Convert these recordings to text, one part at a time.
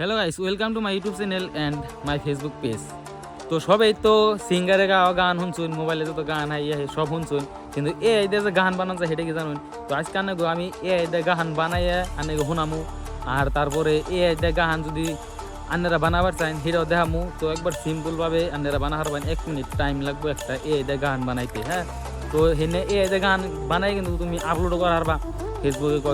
Hello guys, welcome to my YouTube channel and my Facebook page. তো সবাই তো সিঙ্গারে গাওয়া গান শুনছুন, মোবাইলে যত গান হাই সব শুনছুন, কিন্তু এ আইদে যে গান বানাচ্ছে সেটা কি জানুন? তো আজকে আনগো আমি এ আইদে গান বানাইয়া আনগো শুনামু, আর তারপরে এ আইদে গান যদি আন্নারা বানাবার চান সেটাও দেখামু। তো একবার সিম্পলভাবে আন্নারা বানা হারবেন, 1 মিনিট টাইম লাগবে একটা এ আইদে গান বানাইতে। হ্যাঁ, তো হেনে এ আইদে গান বানাই কিন্তু তুমি আপলোড করা হারবা ফেসবুকে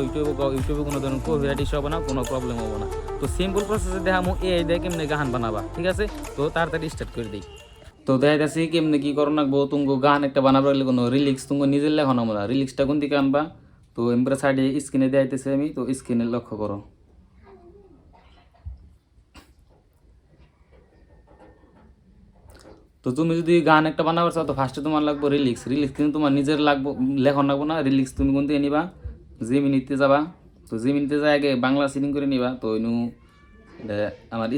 ইউটিউবে কোনো ধরনের কপিরাইট ইস্যু হবে না, কোনো প্রবলেম হবে না। তো সিম্পল প্রসেসে দেখামু এ আই দিয়ে কেমনে গান বানাবা, ঠিক আছে? তো তাড়াতাড়ি স্টার্ট করে দিই। তো দেখাইতেছি কেমনে কি করো রাখবো। তুমি গান একটা বানাবার গেলে কোনো রিলিক্স তুমি নিজের লেখন আমরা রিলিক্সটা কোন দিকে আনবা। তো এমপ্রে সাইডে স্ক্রিনে দেখাইতেছি আমি, তো স্ক্রিনে লক্ষ্য করো। তো তুমি যদি গান একটা বানাবার চাও তো ফার্স্টে তোমার লাগবো রিলিক্স কিন্তু তোমার নিজের লাগবো, লেখন লাগবো না। রিলিক্স তুমি কোন থেকে নিবা, জিমিনিতে যাবা। তো জিমিনিতে যাই আগে বাংলা সিটিং করে নিবা। তো ইনু আমার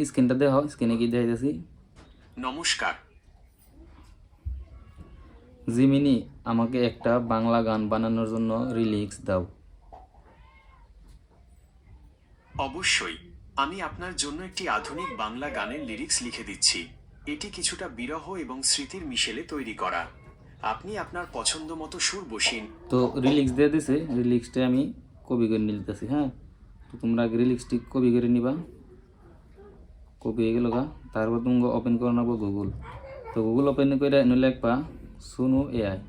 স্ক্রিনটা দেখো, স্ক্রিনে কি দেখাইতেছি। নমস্কার। জিমিনি, আমাকে একটা বাংলা গান বানানোর জন্য রিলিক্স দাও। অবশ্যই, আমি আপনার জন্য একটি আধুনিক বাংলা গানের লিরিক্স লিখে দিচ্ছি। এটি কিছুটা বিরহ এবং স্মৃতির মিশেলে তৈরি করা। আপনি আপনার পছন্দ মতো সুর বসিয়ে তো রিলিক্স দিয়ে দিছে, রিলিক্সটা আমি কপি করে নিতেছি। হ্যাঁ, তো তোমরা আগে রিলিক্সটি কপি করে নিবা। কপি হয়ে গেল গা, তারপর তুমি ওপেন করে নেবো গুগল। তো গুগল ওপেন করে নিলে একবা সুনু এআই।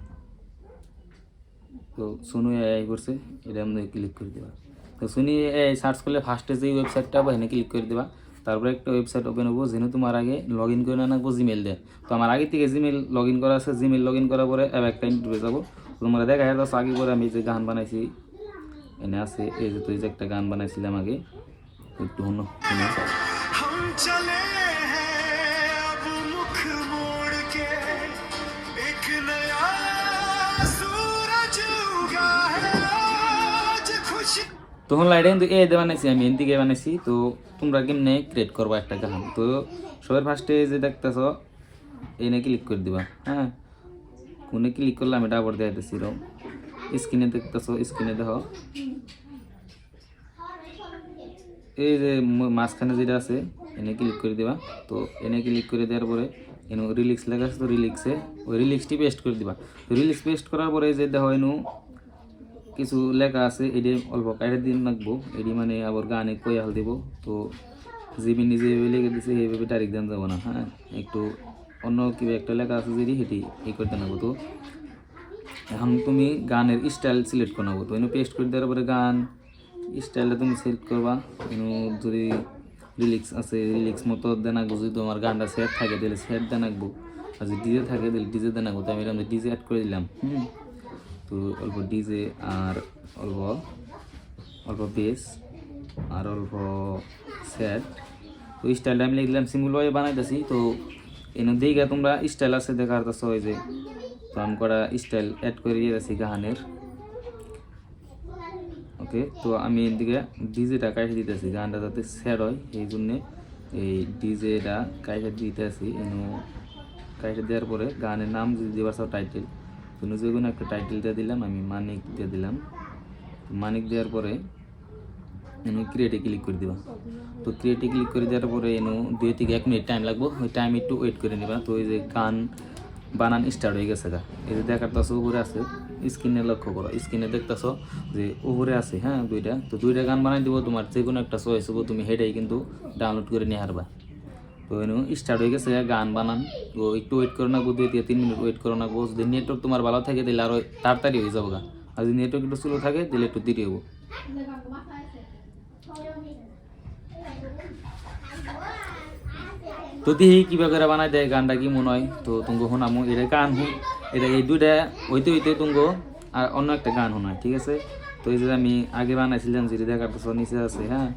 তো সুনু এআই করছে, এটা আমাদের ক্লিক করে দেবা। তো সুনু এআই সার্চ করলে ফার্স্টে যে ওয়েবসাইটটা বা এখানে ক্লিক করে দেবা। তারপরে একটা ওয়েবসাইট ওপেন হবো, যেহেতু তোমার আগে লগ ইন করে রাখবো জিমেল দিয়ে। তো আমার আগে থেকে জিমেল লগ ইন করা আছে, জিমেল লগ ইন করার পরে একটা ইন্টারভিউ যাবো। তোমরা দেখা যাচ্ছে আগে পরে আমি যে গান বানাইছি এনে আছে, এই যে তুই যে একটা গান বানাইছিলাম আগে, একটু শুনো। हम चले हैं अब मुख मोड़ के, एक नया सूरज उगा है आज खुशी। তখন লাইটে কিন্তু এ দিয়ে বানাইছি, আমি এন দিকে বানাইছি। তো তোমরা কেমনে ক্রিয়েট করবো একটা গান? তো সবার ফার্স্টে যে দেখতেছ এনে ক্লিক করে দিবা। হ্যাঁ, কোনে ক্লিক করলে আমি এটা আবার দেখাইতেছি। স্ক্রিনে দেখতেছ, স্ক্রিনে দেখো এই যে মাঝখানে যেটা আছে এনে ক্লিক করে দিবা। তো এনে ক্লিক করে দেওয়ার পরে এনে রিলিক্স লেখা আছে, তো রিলিক্সে ওই রিলিক্সটি পেস্ট করে দিবা। তো রিলিক্স পেস্ট করার পরে যে দেখো এনু কিছু লেখা আছে, এটি অল্প কাটে দিন রাখবো। এটি মানে আবার গানে কইয়াল দিব। তো জিবি নিজে লিখে দিছে এইভাবে ডাইরেক্ট দেন যাবো না। হ্যাঁ, একটু অন্য কিবা একটা লেখা আছে যেটি সেটি এই করতে নেবো। তো এখন তুমি গানের স্টাইল সিলেক্ট করে নেবো। তো এনে পেস্ট করে দেওয়ার পরে গান স্টাইলটা তুমি সিলেক্ট করবা। এনু যদি রিলিক্স আছে রিলিক্স মতো দেন আঁকবো। যদি তোমার গানটা সেট থাকে তাহলে সেট দেন আঁকবো, আর যদি ডিজে থাকে তাহলে ডিজে দেন আঁকবো। তো আমি এরকম ডিজে অ্যাড করে দিলাম। তো অল্প ডিজে আর অল্প অল্প বেস আর অল্প সেট। তো স্টাইলটা আমি লিখলাম সিম্পলভাবে বানাইতেছি। তো এনে দিকে তোমরা স্টাইল আছে দেখার কাছে হয় যে, তো আমি করা স্টাইল অ্যাড করে দিয়েছি গানের। ওকে, তো আমি এদিকে ডিজেটা কাটে দিতেছি, গানটা যাতে সেট হয় এই জন্যে এই ডিজেটা কাটে দিতেছি। এনে কাটে দেওয়ার পরে গানের নাম যদি দেওয়ার সব টাইটেল, তো যে কোনো একটা টাইটেল দিয়ে দিলাম, আমি মানিক দিয়ে দিলাম। মানিক দেওয়ার পরে এনু ক্রিয়েটে ক্লিক করে দিবা। তো ক্রিয়েটে ক্লিক করে দেওয়ার পরে এনু 2 থেকে 1 মিনিট টাইম লাগবো, ওই টাইম একটু ওয়েট করে নিবা। তো এই যে গান বানান স্টার্ট হয়ে গেছে গা, এই যে দেখারতাছো উপরে আছে, স্ক্রিনে লক্ষ্য করো, স্ক্রিনে দেখতেছো যে উপরে আছে। হ্যাঁ, দুইটা। তো দুইটা গান বানাই দিব, তোমার যে কোনো একটা চয়েস হবো, তুমি হেঁটেই কিন্তু ডাউনলোড করে নিয়ে হারবা। তো এনু স্টার্ট হয়ে গেছে গান বানান। তো একটু ওয়েট করে রাখবো, 2 থেকে 3 মিনিট ওয়েট করে রাখবো। যদি নেটওয়ার্ক তোমার ভালো থাকে তাহলে আরও তাড়াতাড়ি হয়ে যাবো গা, আর যদি নেটওয়ার্ক একটু স্লো থাকে তাহলে একটু দেরি হবো। তো দেখি কীভাবে করে বানাই দেয় গানটা, কি মনে হয়। তো তুঙ্গো শোনামো এটা গান এটা এই দুইটা হইতে হইতে তুঙ্গো আর অন্য একটা গান শোনায়, ঠিক আছে? তো এই যে আমি আগে বানাইছিলাম যেটি দেখার তো নিচে আছে। হ্যাঁ,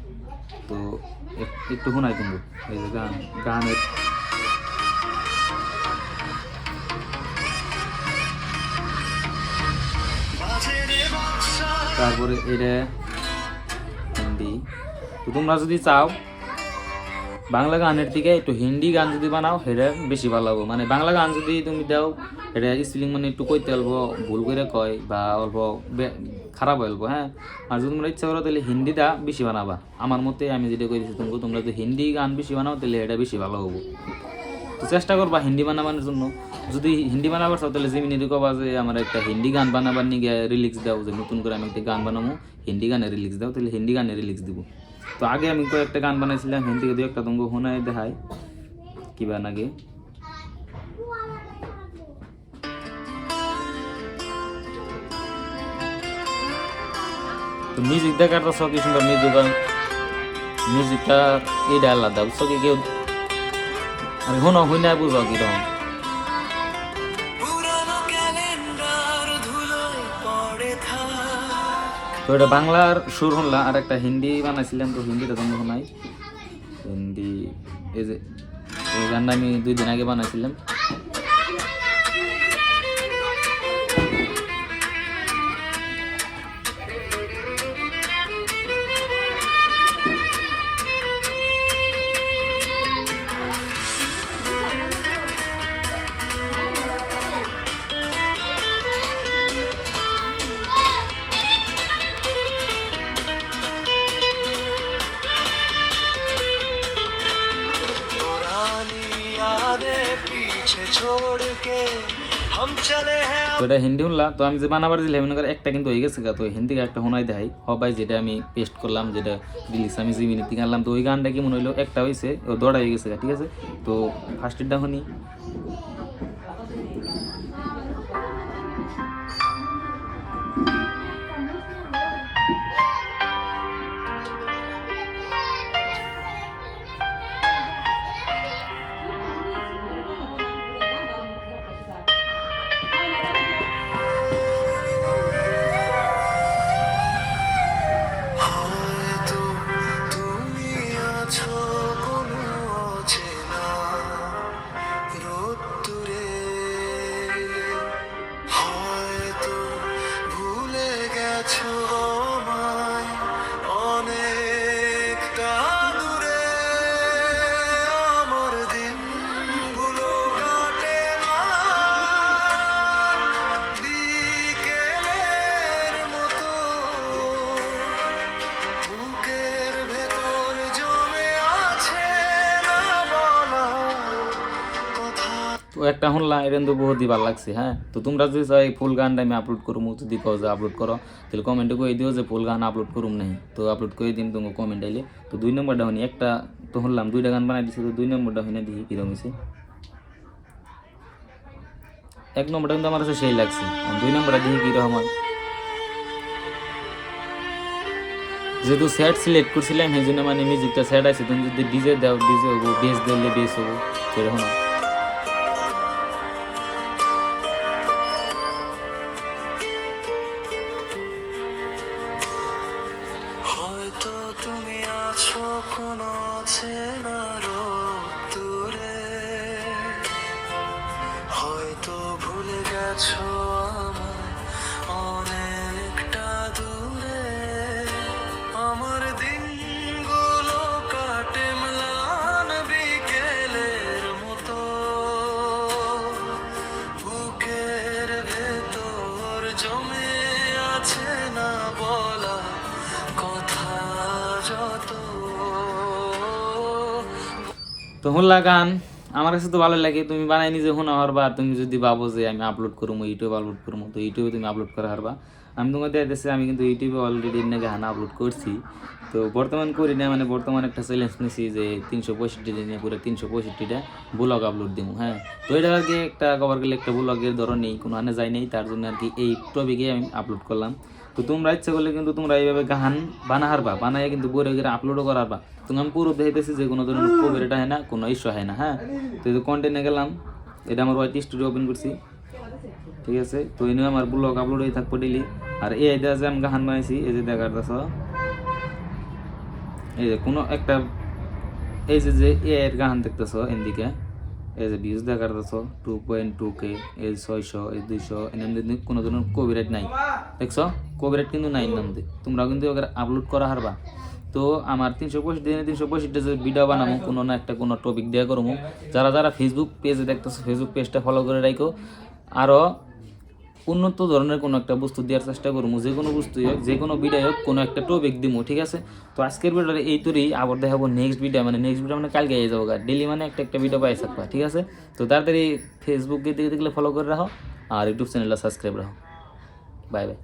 তো একটু শোনাই তুঙ্গো এই যে গানের। তারপরে এটা হিন্দি। তো তোমরা যদি চাও বাংলা গানের থেকে একটু হিন্দি গান যদি বানাও সেটা বেশি ভালো হবে। মানে বাংলা গান যদি তুমি দাও এটা স্পেলিং মানে একটু কইতে অল্প ভুল করে কয় বা অল্প খারাপ হইব। হ্যাঁ, আর যদি তোমরা ইচ্ছা করো তাহলে হিন্দিটা বেশি বানাবা। আমার মতে আমি যেটা করেছি তোমাকে, তোমরা যদি হিন্দি গান বেশি বানাও তাহলে এটা বেশি ভালো হবো। তো চেষ্টা করবা হিন্দি বানাবার জন্য। যদি হিন্দি বানাবার চাও তাহলে জিমিনি কবা যে আমার একটা হিন্দি গান বানাবার নিয়ে রিলিক্স দাও, যে নতুন করে আমি একটা গান বানাবো, হিন্দি গানে রিলিক্স দাও, তাহলে হিন্দি গানে রিলিক্স দিব। তো আগে আমি কয়েকটা গান বানাইছিলাম হিন্দিকে, দু একটা তোমাকে শোনায় দেখাই কিবা নাগে। তো মিউজিক দেখার তো সব কি সুন্দর মিউজিকটা এইটা আলাদা, বুঝছো কি কেউ আমি শোনো হই না বুঝো কিরকম। তো এটা বাংলার সুর শুনলাম, আর একটা হিন্দি বানাইছিলাম, তো হিন্দিটা তোমরা শোনাই। হিন্দি এই যে এই গানটা আমি 2 দিন আগে বানাইছিলাম। তো এটা হিন্দি শুনলাম। তো আমি যে বানাবার দিলাম মনে করে একটা কিন্তু হয়ে গেছে গা, তো হিন্দি একটা শোনাই দেয় সবাই, যেটা আমি পেস্ট করলাম, যেটা রিলিজ আমি জিমিনি থেকে আনলাম। তো ওই গানটা কি মনে হইলো একটা হয়েছে, ও দৌড়া হয়ে গেছে গা, ঠিক আছে। তো ফার্স্ট এডটা শুনি। তো একটা শুনলাম, এটা কিন্তু বহুতই ভালো লাগছে। হ্যাঁ, তো তোমরা যদি চাও এই ফুল গানটা আমি আপলোড করবো, যদি কও যে আপলোড করো তাহলে কমেন্টে করে দিও যে ফুল গান আপলোড করুম নাই, তো আপলোড করে দিন তোমাকে কমেন্ট আইলে। তো 2 নম্বরটা শুনি, একটা তো শুনলাম 2টা গান বানাই দিছি, তো 2 নম্বরটা শুনে দেখি কিরকম হয়েছে। 1 নম্বরটা কিন্তু আমার কাছে সেই লাগছে, 2 নম্বরটা দেখি কিরকম হয়। যেহেতু স্যাড সিলেক্ট করছিলাম সেই জন্য মানে মিউজিকটা স্যাড আছে, তুমি যদি ডিজে দাও ডিজে হবো, বেস দিলে বেস হবো, সেরকম। হয়তো তুমি আছো কোনো চেনা দূরে, হয়তো ভুলে গেছো আমায় অনেকটা দূরে, আমার দিনগুলো কাটে ম্লান বিকেলের মতো, বুকের ভেতর জমে আছে না বলা কথা যত। তো শুনলা গান, আমার কাছে তো ভালো লাগে, তুমি বানাই নিজে শোনা হারবা। আর তুমি যদি ভাবো যে আমি আপলোড করবো, ইউটিউবে আপলোড করবো, তো ইউটিউবে তুমি আপলোড করা হারবা। আমি তোমাকে দেখতেছি আমি কিন্তু ইউটিউবে অলরেডি এনে গান আপলোড করছি। তো বর্তমান করি না, মানে বর্তমান একটা চ্যালেঞ্জ নিয়েছি যে 365 দিনে পুরো 365টা ব্লগ আপলোড দিব। হ্যাঁ, তো এটা আর কি একটা কভার করলে একটা ব্লগের ধরন নেই, কোনো আনে যায় নেই, তার জন্য আর কি এই টপিকে আমি আপলোড করলাম। তো তোমরা ইচ্ছা করলে কিন্তু তোমরা এইভাবে গান বানা হারবা, বানায় কিন্তু বইরে গিয়ে আপলোডও করারবা। তো আমি পুরো দেখতেছি যে কোনো ধরনের কপিরাইট হয় না, কোনো ইস্যু হয় না। হ্যাঁ, তো এই কন্টেন্টে গেলাম, এটা আমার ওয়াইটি স্টুডিও ওপেন করছি, ঠিক আছে। তো এই নিয়ে আমার ব্লগ আপলোড হয়ে থাকবো ডেলি। আর এই আইডিয়া যে আমি গান বানাইছি, এই যে দেখার দাস, এই যে কোনো একটা এই যে এর গান দেখতেছ এদিকে, এই যে ভিউজ দেখার দাস 2.2K, এই 600, এই 200, এর কোনো ধরনের কপিরাইট নাই, দেখছো কপিরাইট কিন্তু নাই নামতে। তোমরা কিন্তু ওকে আপলোড করা হারবা। তো আমার 365 দিনে 365টা যে ভিডিও বানাবো, কোনো না একটা কোনো টপিক দেওয়া করবো। যারা যারা ফেসবুক পেজে দেখতেছো, ফেসবুক পেজটা ফলো করে রাখো। আরও উন্নত ধরনের কোনো একটা বস্তু দেওয়ার চেষ্টা করবো, যে কোনো বস্তুই হোক, যে কোনো ভিডিও হোক, কোনো একটা টপিক দিবো, ঠিক আছে? তো আজকের ভিডিওটা এই তোরই, আবার দেখাবো নেক্সট ভিডিও, মানে নেক্সট ভিডিও মানে কালকে যাবো, ডেলি মানে একটা ভিডিও পাই থাকবা, ঠিক আছে? তো তাড়াতাড়ি ফেসবুকে দিকে দেখলে ফলো করে রাখো, আর ইউটিউব চ্যানেলটা সাবস্ক্রাইব রাখো। Bye bye.